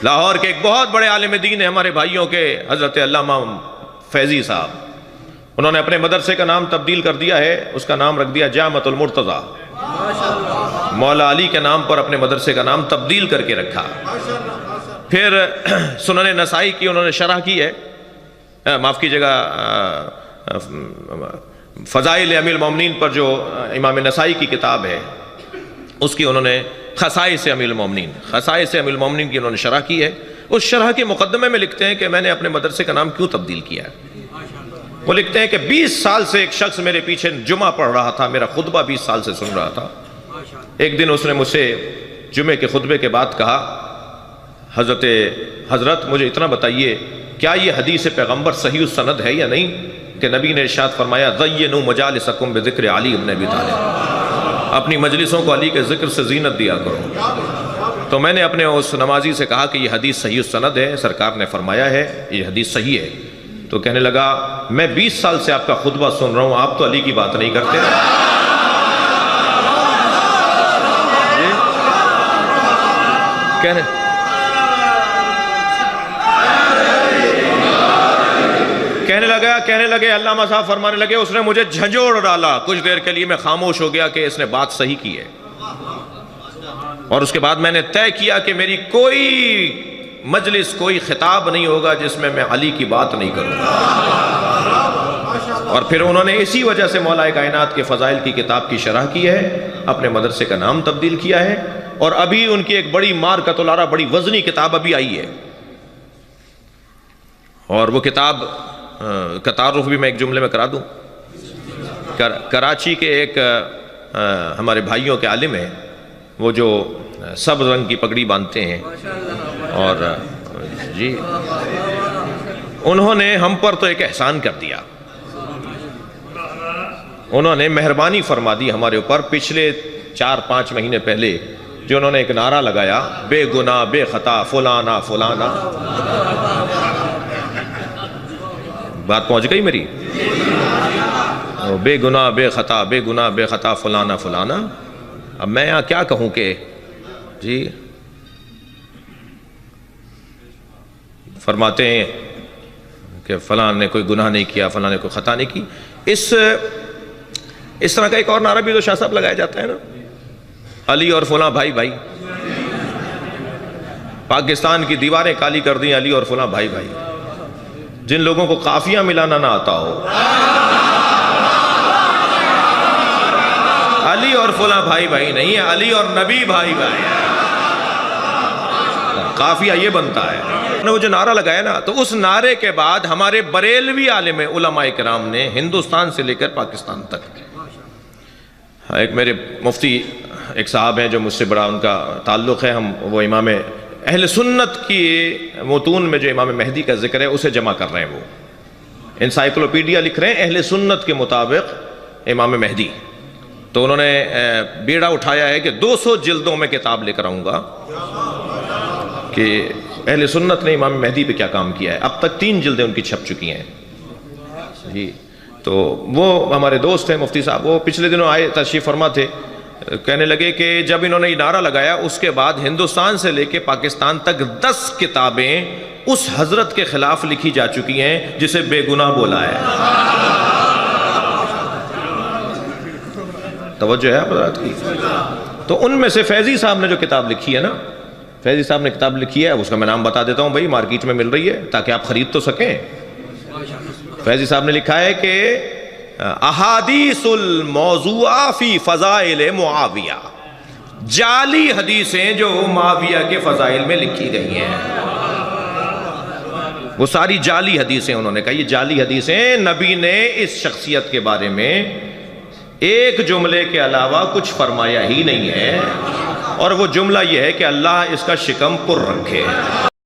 لاہور کے ایک بہت بڑے عالم دین ہیں ہمارے بھائیوں کے، حضرت علامہ فیضی صاحب، انہوں نے اپنے مدرسے کا نام تبدیل کر دیا ہے، اس کا نام رکھ دیا جامعۃ المرتضیٰ۔ مولا علی کے نام پر اپنے مدرسے کا نام تبدیل کر کے رکھا۔ پھر سنن نسائی کی انہوں نے شرح کی ہے، معاف کیجیے گا، فضائل امیر المومنین پر جو امام نسائی کی کتاب ہے اس کی انہوں نے خصائص امیر المومنین، خصائص امیر المومنین کی انہوں نے شرح کی ہے۔ اس شرح کے مقدمے میں لکھتے ہیں کہ میں نے اپنے مدرسے کا نام کیوں تبدیل کیا ہے۔ وہ لکھتے ہیں کہ 20 سال سے ایک شخص میرے پیچھے جمعہ پڑھ رہا تھا، میرا خطبہ 20 سال سے سن رہا تھا۔ ایک دن اس نے مجھ سے جمعے کے خطبے کے بعد کہا، حضرت مجھے اتنا بتائیے کیا یہ حدیث پیغمبر صحیح السند ہے یا نہیں کہ نبی نے ارشاد فرمایا زینوا مجالسکم بذکر علی ابن ابی طالب، اپنی مجلسوں کو علی کے ذکر سے زینت دیا کرو۔ تو میں نے اپنے اس نمازی سے کہا کہ یہ حدیث صحیح السند ہے، سرکار نے فرمایا ہے یہ حدیث صحیح ہے۔ تو کہنے لگا میں 20 سال سے آپ کا خطبہ سن رہا ہوں، آپ تو علی کی بات نہیں کرتے۔ کہنے لگے علامہ صاحب فرمانے لگے اس نے مجھے جھنجھوڑ ڈالا، کچھ دیر کے لیے میں خاموش ہو گیا کہ اس نے بات صحیح کی ہے، اور اس کے بعد میں نے طے کیا کہ میری کوئی مجلس، کوئی خطاب نہیں ہوگا جس میں میں علی کی بات نہیں کروں گا۔ اور پھر انہوں نے اسی وجہ سے مولا کائنات کے فضائل کی کتاب کی شرح کی ہے، اپنے مدرسے کا نام تبدیل کیا ہے، اور ابھی ان کی ایک بڑی مارکۃ العرا، بڑی وزنی کتاب ابھی آئی ہے، اور وہ کتاب کا تعارف بھی میں ایک جملے میں کرا دوں۔ کراچی کے ایک ہمارے بھائیوں کے عالم ہیں، وہ جو سبز رنگ کی پگڑی باندھتے ہیں، اور جی انہوں نے ہم پر تو ایک احسان کر دیا، انہوں نے مہربانی فرما دی ہمارے اوپر۔ پچھلے 4-5 مہینے پہلے جو انہوں نے ایک نعرہ لگایا، بے گناہ بے خطا فلانا فلانا، بات پہنچ گئی میری؟ بے گناہ بے خطا، بے گناہ بے خطا فلانا فلانا۔ اب میں یہاں کیا کہوں کہ جی فرماتے ہیں کہ فلاں نے کوئی گناہ نہیں کیا، فلاں نے کوئی خطا نہیں کی۔ اس طرح کا ایک اور نعرہ بھی تو شاہ صاحب لگایا جاتا ہے نا، علی اور فلاں بھائی بھائی، پاکستان کی دیواریں کالی کر دیں علی اور فلاں بھائی بھائی، جن لوگوں کو قافیہ ملانا نہ آتا ہو، علی اور فلاں بھائی بھائی نہیں ہے، علی اور نبی بھائی بھائی، قافیہ یہ بنتا ہے۔ وہ جو نعرہ لگایا نا، تو اس نعرے کے بعد ہمارے بریلوی عالم علماء کرام نے ہندوستان سے لے کر پاکستان تک، ایک میرے مفتی ایک صاحب ہیں جو مجھ سے بڑا ان کا تعلق ہے، ہم وہ امام اہل سنت کی متون میں جو امام مہدی کا ذکر ہے اسے جمع کر رہے ہیں، وہ انسائکلوپیڈیا لکھ رہے ہیں اہل سنت کے مطابق امام مہدی۔ تو انہوں نے بیڑا اٹھایا ہے کہ 200 جلدوں میں کتاب لے کر آؤں گا کہ اہل سنت نے امام مہدی پہ کیا کام کیا ہے۔ اب تک 3 جلدیں ان کی چھپ چکی ہیں جی۔ تو وہ ہمارے دوست ہیں مفتی صاحب، وہ پچھلے دنوں آئے، تشریف فرما تھے، کہنے لگے کہ جب انہوں نے یہ نعرہ لگایا اس کے بعد ہندوستان سے لے کے پاکستان تک 10 کتابیں اس حضرت کے خلاف لکھی جا چکی ہیں جسے بے گناہ بولا ہے۔ توجہ ہے حضرات کی؟ تو ان میں سے فیضی صاحب نے جو کتاب لکھی ہے نا، فیضی صاحب نے کتاب لکھی ہے، اس کا میں نام بتا دیتا ہوں بھائی، مارکیٹ میں مل رہی ہے تاکہ آپ خرید تو سکیں۔ فیضی صاحب نے لکھا ہے کہ احادیث الموضوعہ فی فضائل معاویہ، جعلی حدیثیں جو معاویہ کے فضائل میں لکھی گئی ہیں، وہ ساری جعلی حدیثیں، انہوں نے کہا یہ جعلی حدیثیں، نبی نے اس شخصیت کے بارے میں ایک جملے کے علاوہ کچھ فرمایا ہی نہیں ہے، اور وہ جملہ یہ ہے کہ اللہ اس کا شکم پر رکھے۔